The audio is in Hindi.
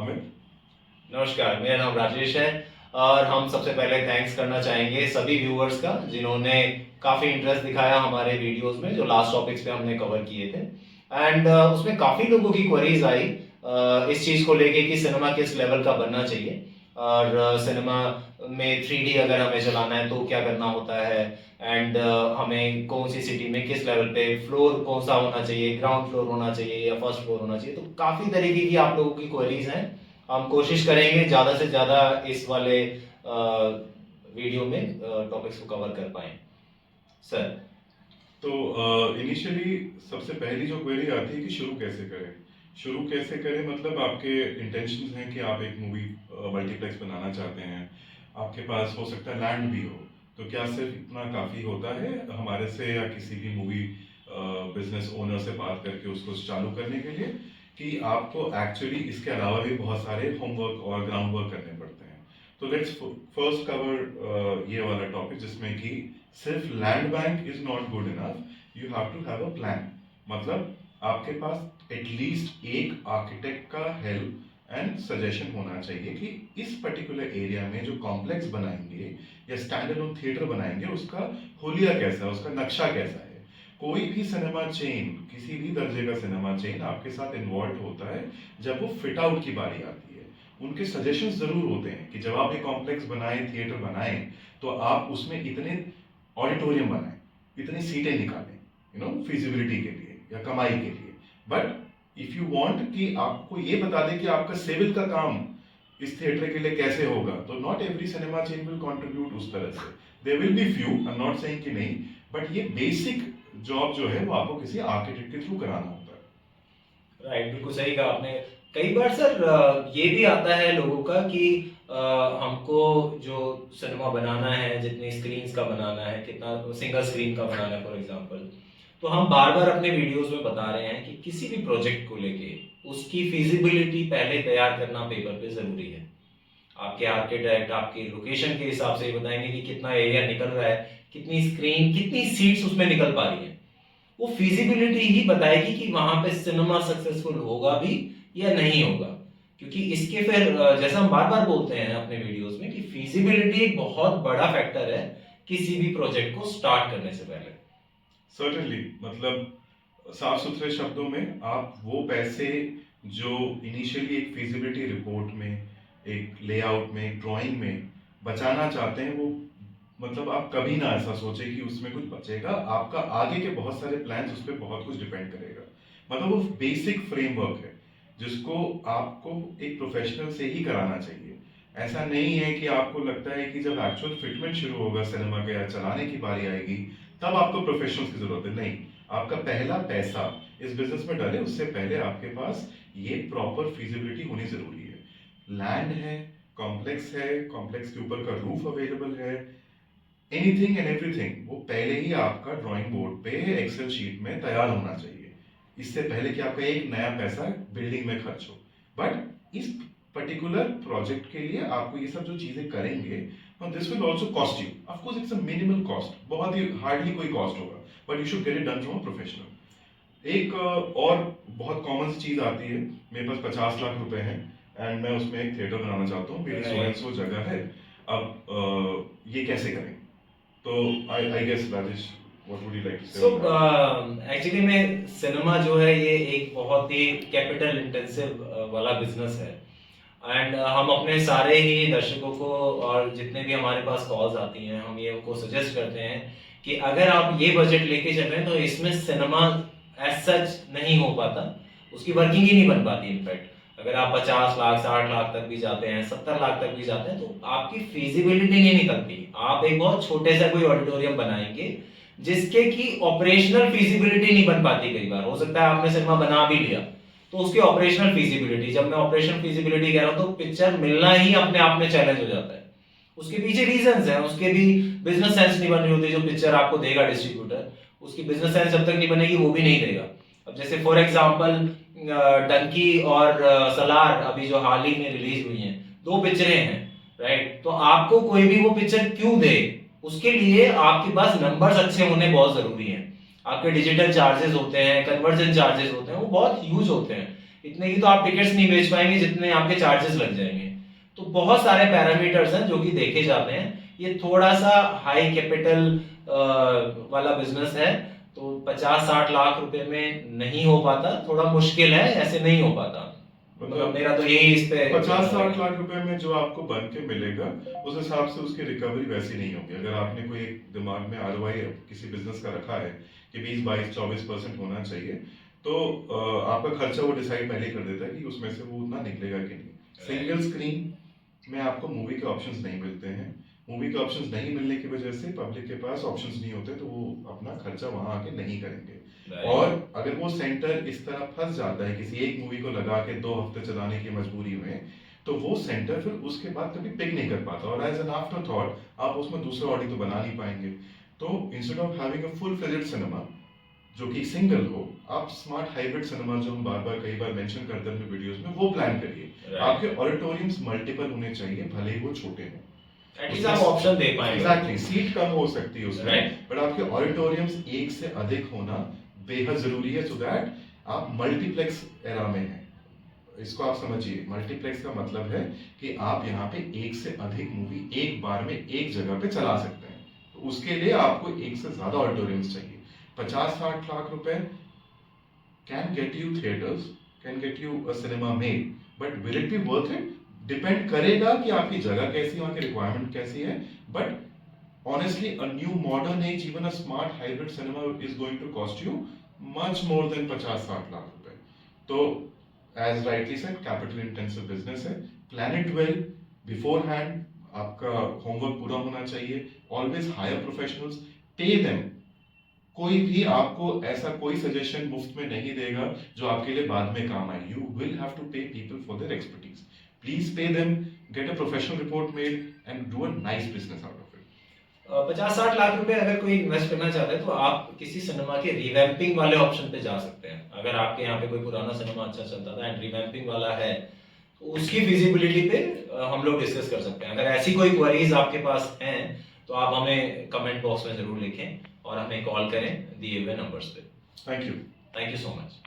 अमित। नमस्कार, मेरा नाम राजेश है और हम सबसे पहले थैंक्स करना चाहेंगे सभी व्यूअर्स का जिन्होंने काफ़ी इंटरेस्ट दिखाया हमारे वीडियोस में जो लास्ट टॉपिक्स पे हमने कवर किए थे। एंड उसमें काफ़ी लोगों की क्वेरीज आई इस चीज़ को लेके कि सिनेमा किस लेवल का बनना चाहिए और सिनेमा में 3D अगर हमें चलाना है तो क्या करना होता है। एंड हमें कौन सी सिटी में किस लेवल पे फ्लोर कौन सा होना चाहिए, ग्राउंड फ्लोर होना चाहिए या फर्स्ट फ्लोर होना चाहिए। तो काफ़ी तरीके की आप लोगों की क्वेरीज हैं। हम कोशिश करेंगे ज़्यादा से ज़्यादा इस वाले वीडियो में टॉपिक्स को कवर कर पाएँ सर। तो इनिशियली सबसे पहली जो क्वेरी आती है कि शुरू कैसे करें। शुरू कैसे करें मतलब आपके इंटेंशंस हैं कि आप एक मूवी मल्टीप्लेक्स बनाना चाहते हैं, आपके पास हो सकता है लैंड भी हो, तो क्या सिर्फ इतना काफ़ी होता है हमारे से या किसी भी मूवी बिजनेस ओनर से बात करके उसको चालू करने के लिए, कि आपको एक्चुअली इसके अलावा भी बहुत सारे होमवर्क और ग्राउंड वर्क करने पड़ते हैं। तो लेट्स फर्स्ट कवर ये वाला टॉपिक जिसमें कि सिर्फ land bank is not good enough, you have to have a plan. मतलब आपके पास एटलीस्ट एक आर्किटेक्ट का हेल्प एंड सजेशन होना चाहिए कि इस पर्टिकुलर एरिया में जो कॉम्प्लेक्स बनाएंगे या स्टैंड अलोन थिएटर बनाएंगे उसका होलिया कैसा है, उसका नक्शा कैसा है। कोई भी सिनेमा चेन, किसी भी दर्जे का सिनेमा चेन आपके साथ इन्वॉल्व होता है जब वो फिट आउट की बारी आती है। उनके सजेशंस जरूर होते हैं कि जब आप एक कॉम्प्लेक्स बनाएं, थिएटर बनाएं, तो आप उसमें इतने ऑडिटोरियम बनाएं, इतनी सीटें निकालें, फिजिबिलिटी के लिए या कमाई के लिए। बट इफ यू वांट कि आपको ये बता दें कि आपका सिविल का काम इस थिएटर के लिए कैसे होगा, तो not every cinema chain will contribute उस तरह से। There will be few, I am not saying कि नहीं, बट ये बेसिक जॉब जो है वो आपको किसी आर्किटेक्ट के थ्रू कराना होता है। राइट, बिल्कुल सही कहा आपने। कई बार सर ये भी आता है लोगों का कि हमको जो सिनेमा बनाना है, जितनी स्क्रीन्स का बनाना है, कितना सिंगल स्क्रीन का बनाना है फॉर एग्जांपल, तो हम बार बार अपने वीडियोस में बता रहे हैं कि किसी भी प्रोजेक्ट को लेके उसकी फिजिबिलिटी पहले तैयार करना पेपर पे ज़रूरी है। आपके आर्किटेक्ट आपकी लोकेशन के हिसाब से बताएंगे कि कितना एरिया निकल रहा है, कितनी स्क्रीन, कितनी सीट्स उसमें निकल पा रही है। वो फिजिबिलिटी ही बताएगी कि वहां पे सिनेमा सक्सेसफुल होगा भी या नहीं होगा। क्योंकि इसके फिर जैसा हम बार बार बोलते हैं अपने वीडियोस में कि फिजिबिलिटी एक बहुत बड़ा फैक्टर है किसी भी प्रोजेक्ट को स्टार्ट करने से पहले। सर्टेनली, मतलब साफ सुथरे शब्दों में आप वो पैसे जो इनिशियली एक फिजिबिलिटी रिपोर्ट में, एक लेआउट में, एक ड्राइंग में बचाना चाहते हैं, वो मतलब आप कभी ना ऐसा सोचें कि उसमें कुछ बचेगा। आपका आगे के बहुत सारे प्लान्स उस पर बहुत कुछ डिपेंड करेगा। मतलब वो बेसिक फ्रेमवर्क है जिसको आपको एक प्रोफेशनल से ही कराना चाहिए। ऐसा नहीं है कि आपको लगता है कि जब एक्चुअल फिटमेंट शुरू होगा सिनेमा का या चलाने की बारी आएगी तब आपको प्रोफेशनल्स की जरूरत है। नहीं, आपका पहला पैसा इस बिजनेस में डाले उससे पहले आपके पास ये प्रॉपर फिजिबिलिटी होनी जरूरी है। लैंड है, कॉम्प्लेक्स है, कॉम्प्लेक्स के ऊपर का रूफ अवेलेबल है, एनीथिंग एंड एवरीथिंग वो पहले ही आपका ड्राइंग बोर्ड पे एक्सेल शीट में तैयार होना चाहिए, इससे पहले कि आपका एक नया पैसा बिल्डिंग में खर्च हो। बट इस पर्टिकुलर प्रोजेक्ट के लिए आपको ये सब जो चीजें करेंगे, this will also cost you. Of course it's a minimal cost, बहुत ही हार्डली कोई कॉस्ट होगा, but you should get it done from a professional. एक और बहुत कॉमन सी चीज आती है, मेरे पास 50 लाख रुपए हैं एंड मैं उसमें एक थिएटर बनाना चाहता हूँ, मेरी सो एंड सो जगह है, अब ये कैसे करें। तो I guess Rajesh, what would you like to say so on that? Actually में सिनेमा जो है ये एक बहुत ही कैपिटल इंटेंसिव वाला बिजनेस है। एंड हम अपने सारे ही दर्शकों को और जितने भी हमारे पास कॉल्स आती हैं हम ये उनको सजेस्ट करते हैं कि अगर आप ये बजट लेके चल रहे हैं तो इसमें सिनेमा एज सच नहीं हो पाता, उसकी वर्किंग ही नहीं बन पाती। इनफैक्ट अगर आप 50 लाख 60 लाख तक भी जाते हैं, 70 लाख तक भी जाते हैं, तो आपकी फिजिबिलिटी नहीं निकलती। आप एक बहुत छोटे सा कोई ऑडिटोरियम बनाएंगे जिसके की ऑपरेशनल फिजिबिलिटी नहीं बन पाती। कई बार हो सकता है आपने सिनेमा बना भी लिया तो उसकी ऑपरेशनल फिजिबिलिटी, जब मैं ऑपरेशनल फिजिबिलिटी कह रहा हूं तो पिक्चर मिलना ही अपने आप में चैलेंज हो जाता है। उसके पीछे रीजंस हैं, उसके भी बिजनेस सेंस नहीं बन रही होती। जो पिक्चर आपको देगा डिस्ट्रीब्यूटर, उसकी बिजनेस सेंस जब तक नहीं बनेगी वो भी नहीं देगा। अब जैसे फॉर एग्जांपल डंकी और सलार अभी जो हाल ही में रिलीज हुई हैं, दो पिक्चरें हैं, राइट। तो आपको कोई भी वो पिक्चर क्यों दे, उसके लिए आपके पास नंबर्स अच्छे होने बहुत जरूरी हैं। आपके डिजिटल चार्जेस होते हैं, कन्वर्जन चार्जेस होते हैं, वो बहुत ह्यूज होते हैं। इतने की तो आप टिकट्स नहीं बेच पाएंगे जितने आपके चार्जेस लग जाएंगे। तो बहुत सारे पैरामीटर्स हैं जो कि देखे जाते हैं। ये थोड़ा सा हाई कैपिटल वाला बिजनेस है, तो 50-60 लाख रुपए में नहीं हो पाता, थोड़ा मुश्किल है, ऐसे नहीं हो पाता। मतलब मेरा तो यही इस पे 50-60 लाख रुपए में जो आपको बन के मिलेगा, उस हिसाब से उसकी रिकवरी वैसी नहीं होगी। अगर आपने कोई एक दिमाग में आरओआई किसी बिजनेस का रखा है कि 20-22-24% होना चाहिए, तो आपका खर्चा वो डिसाइड पहले ही कर देता है कि उसमें से वो उतना निकलेगा कि नहीं। सिंगल स्क्रीन में आपको मूवी के ऑप्शंस नहीं मिलते हैं। मूवी के ऑप्शंस नहीं मिलने की वजह से पब्लिक के पास ऑप्शंस नहीं होते, तो वो अपना खर्चा वहां आके नहीं करेंगे। और अगर वो सेंटर इस तरह फंस जाता है किसी एक मूवी को लगा के 2 हफ्ते चलाने की मजबूरी में, तो वो सेंटर फिर उसके बाद कभी पिक नहीं कर पाता, और एज एन आफ्टर थॉट आप उसमें दूसरा ऑडियो तो बना नहीं पाएंगे। तो instead of having a full fledged cinema जो कि सिंगल हो, आप स्मार्ट हाइब्रिड सिनेमा, जो हम बार बार कई बार मेंशन करते हैं अपने वीडियोस में, वो प्लान करिए। आपके ऑडिटोरियम्स मल्टीपल होने चाहिए, भले ही वो छोटे हों। एटलीस्ट आप ऑप्शन दे पाएंगे। एग्जैक्टली, सीट कम हो सकती है उसमें, बट आपके ऑडिटोरियम्स एक से अधिक होना बेहद जरूरी है, सो दैट आप मल्टीप्लेक्स एरा में हैं। इसको आप समझिए, मल्टीप्लेक्स का मतलब है कि आप यहाँ पे एक से अधिक मूवी एक बार में एक जगह पे चला सकते हैं। तो उसके लिए आपको एक से ज्यादा ऑडिटोरियम्स चाहिए। 50-60 लाख रुपए can get you theatres, can get you a cinema made, but will it be worth it? Depend करेगा कि आपकी जगह कैसी है, वहां की रिक्वायरमेंट कैसी है। But honestly, a new modern age, even a smart hybrid cinema is going to cost you much more than 50-60 lakh रुपए। तो as rightly said, capital intensive business है। Plan it well beforehand, आपका homework पूरा होना चाहिए। Always hire professionals, pay them। कोई भी आपको ऐसा कोई सजेशन मुफ्त में नहीं देगा जो आपके लिए बाद में काम आए। You will have to pay people for their expertise. Please pay them, get a professional report made and do a nice business out of it। 50-60 lakh रुपए अगर कोई इन्वेस्ट करना चाहता है तो आप किसी सिनेमा के रिवैम्पिंग वाले ऑप्शन पे जा सकते हैं। अगर आपके यहाँ पे कोई पुराना सिनेमा अच्छा चलता था एंड रिवैम्पिंग वाला है, तो उसकी फिजिबिलिटी पे हम लोग डिस्कस कर सकते हैं। अगर ऐसी कोई क्वेरीज आपके पास हैं तो आप हमें कमेंट बॉक्स में जरूर लिखें और हमें कॉल करें दिए हुए नंबर्स पे। Thank you. Thank you so much.